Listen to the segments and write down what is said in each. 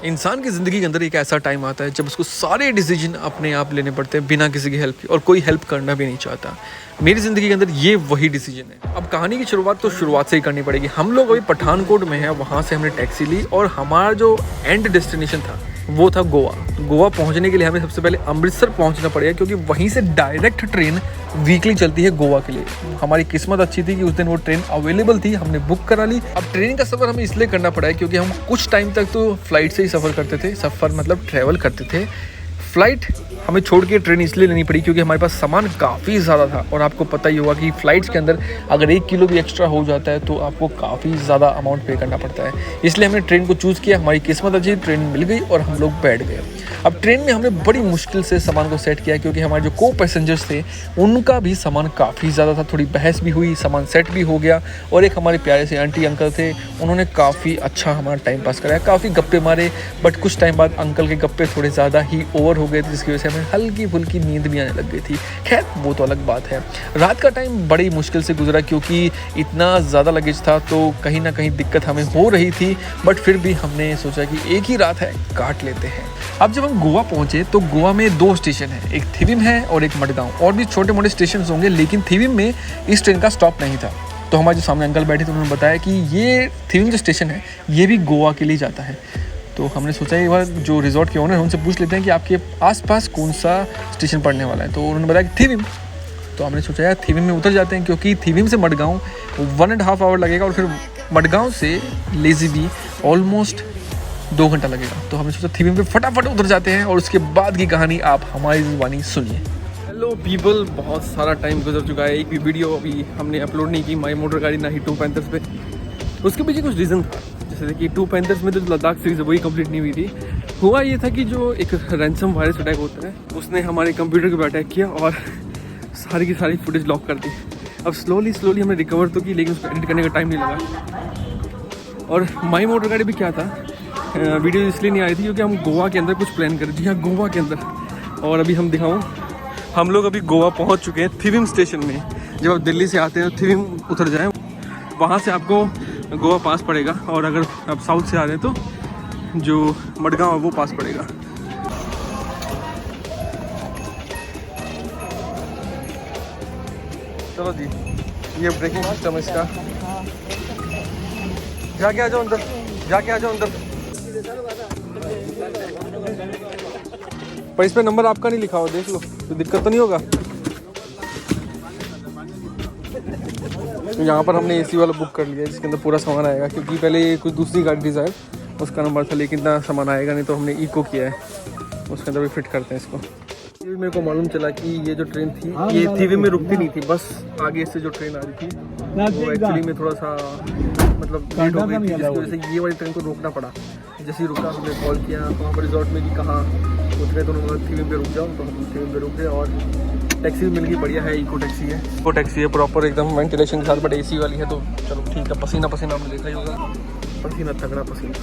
इंसान की ज़िंदगी के अंदर एक ऐसा टाइम आता है जब उसको सारे डिसीजन अपने आप लेने पड़ते हैं बिना किसी की हेल्प की, और कोई हेल्प करना भी नहीं चाहता। मेरी ज़िंदगी के अंदर ये वही डिसीजन है। अब कहानी की शुरुआत तो शुरुआत से ही करनी पड़ेगी। हम लोग अभी पठानकोट में हैं, वहाँ से हमने टैक्सी ली और हमारा जो एंड डेस्टिनेशन था वो था गोवा। गोवा पहुंचने के लिए हमें सबसे पहले अमृतसर पहुंचना पड़ेगा, क्योंकि वहीं से डायरेक्ट ट्रेन वीकली चलती है गोवा के लिए। हमारी किस्मत अच्छी थी कि उस दिन वो ट्रेन अवेलेबल थी, हमने बुक करा ली। अब ट्रेन का सफ़र हमें इसलिए करना पड़ा है क्योंकि हम कुछ टाइम तक तो फ्लाइट से ही सफ़र करते थे, सफ़र मतलब ट्रैवल करते थे। फ़्लाइट हमें छोड़ के ट्रेन इसलिए लेनी पड़ी क्योंकि हमारे पास सामान काफ़ी ज़्यादा था, और आपको पता ही होगा कि फ़्लाइट्स के अंदर अगर 1 किलो भी एक्स्ट्रा हो जाता है तो आपको काफ़ी ज़्यादा अमाउंट पे करना पड़ता है। इसलिए हमने ट्रेन को चूज़ किया। हमारी किस्मत अच्छी, ट्रेन मिल गई और हम लोग बैठ गए। अब ट्रेन में हमने बड़ी मुश्किल से सामान को सेट किया क्योंकि हमारे जो को पैसेंजर्स थे उनका भी सामान काफ़ी ज़्यादा था। थोड़ी बहस भी हुई, सामान सेट भी हो गया, और एक हमारे प्यारे से आंटी अंकल थे, उन्होंने काफ़ी अच्छा हमारा टाइम पास कराया, काफ़ी गप्पे मारे। बट कुछ टाइम बाद अंकल के गप्पे थोड़े ज़्यादा ही ओवर हो गए थे, जिसकी वजह से हमें हल्की फुल्की नींद भी आने लग गई थी। खैर वो तो अलग बात है। रात का टाइम बड़ी मुश्किल से गुजरा क्योंकि इतना ज़्यादा लगेज था, तो कहीं ना कहीं दिक्कत हमें हो रही थी। बट फिर भी हमने सोचा कि एक ही रात है, काट लेते हैं। अब जब हम गोवा पहुंचे तो गोवा में 2 स्टेशन है, एक थिविम है और एक मडगांव। और भी छोटे मोटे स्टेशन होंगे, लेकिन थिविम में इस ट्रेन का स्टॉप नहीं था। तो हमारे जो सामने अंकल बैठे थे उन्होंने बताया कि ये थिविम जो स्टेशन है ये भी गोवा के लिए जाता है। तो हमने सोचा एक बार जो रिजॉर्ट के ओनर हैं उनसे पूछ लेते हैं कि आपके आसपास कौन सा स्टेशन पड़ने वाला है। तो उन्होंने बताया कि थिविम। तो हमने सोचा यार थिविम में उतर जाते हैं, क्योंकि थिविम से मडगांव 1.5 आवर लगेगा, और फिर मडगांव से लेज़िबी ऑलमोस्ट 2 घंटा लगेगा। तो हमने सोचा थिविम पे फटाफट उतर जाते हैं और उसके बाद की कहानी आप हमारी ज़ुबानी सुनिए। हेलो पीपल, बहुत सारा टाइम गुजर चुका है, एक भी वीडियो अभी हमने अपलोड नहीं की माई मोटर गाड़ी, ना ही 2 पैंथर्स पे। उसके पीछे कुछ रीज़न था, जैसे कि 2 पैंथर्स में तो लद्दाख सीरीज वही कंप्लीट नहीं हुई थी। हुआ ये था कि जो एक रैंसम वायरस अटैक होता है उसने हमारे कंप्यूटर के ऊपर अटैक किया और सारी की सारी फुटेज लॉक कर दी। अब स्लोली हमने रिकवर तो की, लेकिन उसको एडिट करने का टाइम नहीं लगा। और माई मोटर गाड़ी भी क्या था, वीडियो इसलिए नहीं आई थी क्योंकि हम गोवा के अंदर कुछ प्लान कर रहे थे, यहाँ गोवा के अंदर। और अभी हम दिखाऊँ, हम लोग अभी गोवा पहुँच चुके हैं थिविम स्टेशन में। जब आप दिल्ली से आते हैं तो थिविम उतर जाएँ, वहाँ से आपको गोवा पास पड़ेगा, और अगर आप साउथ से आ रहे हैं तो जो मडगांव है वो पास पड़ेगा। चलो जी, ये ब्रेकिंग सिस्टम है इसका। जाके आ जाओ अंदर, जाके आ जाओ अंदर। पर इस पर नंबर आपका नहीं लिखा हो, देख लो, तो दिक्कत तो नहीं होगा। तो यहाँ पर हमने एसी वाला बुक कर लिया जिसके अंदर पूरा सामान आएगा, क्योंकि पहले कुछ दूसरी गाड़ी डिज़ायर उसका नंबर था, लेकिन इतना सामान आएगा नहीं, तो हमने इको किया है, उसके अंदर भी फिट करते हैं इसको। ये मेरे को मालूम चला कि ये जो ट्रेन थी ये थिविम में रुकती नहीं थी, बस आगे से जो ट्रेन आ रही थी वो एक्चुअली में थोड़ा सा मतलब लेट हो गई थी, जिसकी वजह से ये वाली ट्रेन को रोकना पड़ा। जैसे ही रुका हमने कॉल किया वहाँ पर रिजॉर्ट में कि कहाँ उतरे, तो उन्होंने थिविम पे रुक जाओ, तो हम थिविम पे रुक गए। और टैक्सी भी मिल गई, बढ़िया है, इको टैक्सी है। इको टैक्सी है प्रॉपर एकदम वेंटिलेशन के साथ, बट एसी वाली है, तो चलो ठीक है। पसीना आपने देखा ही होगा, पसीना तगड़ा पसीना।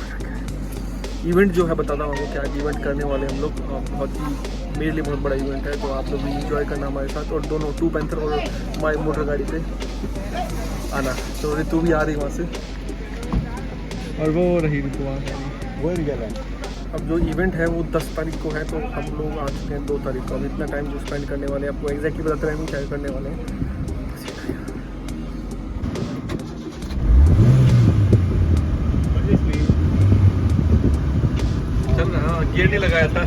इवेंट जो है बताता हूँ आपको क्या इवेंट करने वाले हम लोग, बहुत ही मेरे लिए बहुत बड़ा इवेंट है, तो आप लोग भी इंजॉय करना हमारे साथ। और दोनों 2 पैंथर और माई मोटर गाड़ी पे आना। तो ऋतु भी आ रही वहाँ से, और वो रही ऋतु वहाँ से। अब जो इवेंट है वो 10 तारीख को है, तो हम लोग आ चुके हैं 2 तारीख को। अब इतना टाइम जो स्पेंड करने वाले हैं, आपको एग्जैक्टली बताते रहेंगे क्या करने वाले हैं। चल रहा, गियर नहीं लगाया था।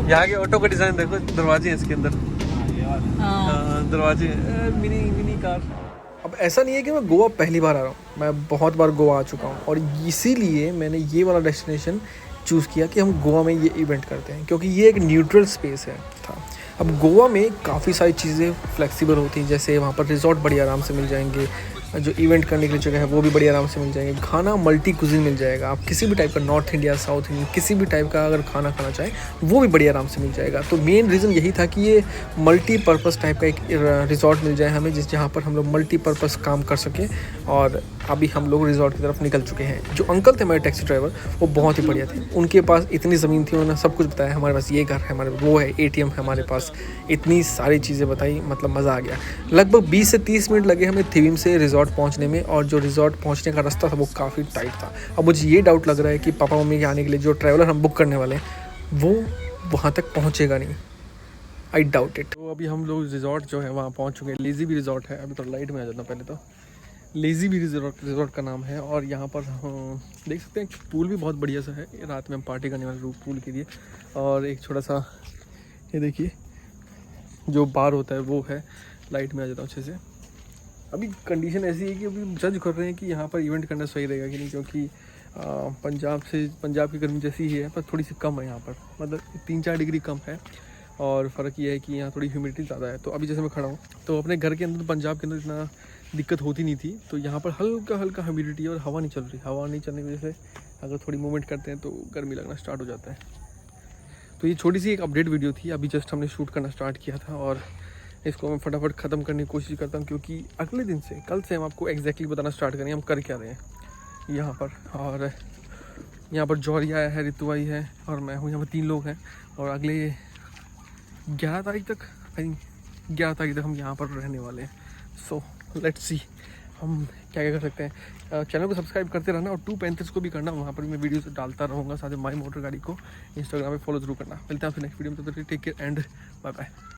यहाँ के ऑटो का डिज़ाइन देखो, दरवाजे हैं इसके अंदर, दरवाजे, मिनी कार। अब ऐसा नहीं है कि मैं गोवा पहली बार आ रहा हूँ, मैं बहुत बार गोवा आ चुका हूँ, और इसीलिए मैंने ये वाला डेस्टिनेशन चूज़ किया कि हम गोवा में ये इवेंट करते हैं, क्योंकि ये एक न्यूट्रल स्पेस है था। अब गोवा में काफ़ी सारी चीज़ें फ्लेक्सिबल होती हैं, जैसे वहाँ पर रिजॉर्ट बड़ी आराम से मिल जाएंगे, जो इवेंट करने के लिए जगह है वो भी बड़ी आराम से मिल जाएंगे, खाना मल्टी कुजिन मिल जाएगा, आप किसी भी टाइप का नॉर्थ इंडिया साउथ इंडियन किसी भी टाइप का अगर खाना खाना चाहें वो भी बड़ी आराम से मिल जाएगा। तो मेन रीज़न यही था कि ये मल्टीपर्पज़ टाइप का एक रिजॉर्ट मिल जाए हमें, जहाँ पर हम लोग मल्टीपर्पज़ काम कर सकें और अभी हम लोग रिजॉर्ट की तरफ निकल चुके हैं। जो अंकल थे हमारे टैक्सी ड्राइवर, वो बहुत ही बढ़िया थे। उनके पास इतनी ज़मीन थी, उन्होंने सब कुछ बताया, हमारे पास ये घर है, हमारे वो है, ATM है हमारे पास, इतनी सारी चीज़ें बताई, मतलब मज़ा आ गया। लगभग 20 से 30 मिनट लगे हमें थीम से रिजॉर्ट पहुँचने में, और जो रिजॉर्ट पहुँचने का रास्ता था वो काफ़ी टाइट था। अब मुझे ये डाउट लग रहा है कि पापा मम्मी के आने के लिए जो ट्रैवलर हम बुक करने वाले हैं वो वहाँ तक पहुँचेगा नहीं। I doubt it. तो अभी हम लोग रिजॉर्ट जो है वहाँ पहुँच चुके हैं। लेज़ी भी रिजॉर्ट है। अभी तो लाइट में आ जाता हूँ पहले तो। लेज़ी भी रिजॉर्ट का नाम है, और यहाँ पर देख सकते हैं पूल भी बहुत बढ़िया सा है। रात में हम पार्टी करने वाले पूल के लिए। और एक छोटा सा ये देखिए जो बार होता है वो है। लाइट में आ जाता हूँ अच्छे से। अभी कंडीशन ऐसी है कि अभी जज कर रहे हैं कि यहाँ पर इवेंट करना सही रहेगा कि नहीं, क्योंकि पंजाब की गर्मी जैसी ही है, पर थोड़ी सी कम है यहाँ पर, मतलब 3-4 डिग्री कम है। और फ़र्क ये है कि यहाँ थोड़ी ह्यूमिडिटी ज़्यादा है। तो अभी जैसे मैं खड़ा हूँ तो अपने घर के अंदर, पंजाब के अंदर इतना दिक्कत होती नहीं थी, तो यहाँ पर हल्का हल्का ह्यूमिडिटी और हवा नहीं चल रही। हवा नहीं चलने की वजह से अगर थोड़ी मूवमेंट करते हैं तो गर्मी लगना स्टार्ट हो जाता है। तो ये छोटी सी एक अपडेट वीडियो थी। अभी जस्ट हमने शूट करना स्टार्ट किया था, और इसको मैं फटाफट ख़त्म करने की कोशिश करता हूँ, क्योंकि अगले दिन से, कल से हम आपको एग्जैक्टली बताना स्टार्ट करेंगे हम कर क्या रहे हैं यहाँ पर। और यहाँ पर जौहरी आया है, रितु आई है, और मैं हूँ। यहाँ पर 3 लोग हैं, और अगले 11 तारीख तक, आई थिंक 11 तारीख तक हम यहाँ पर रहने वाले हैं। सो लेट्स सी हम क्या क्या कर सकते हैं। चैनल को सब्सक्राइब करते रहना, और 235 को भी करना, वहाँ पर भी मैं वीडियोस डालता रहूँगा। साथ ही माई मोटर गाड़ी को इंस्टाग्राम पे फॉलो जरूर करना। मिलते हैं आपसे नेक्स्ट वीडियो में। तो take care and bye bye.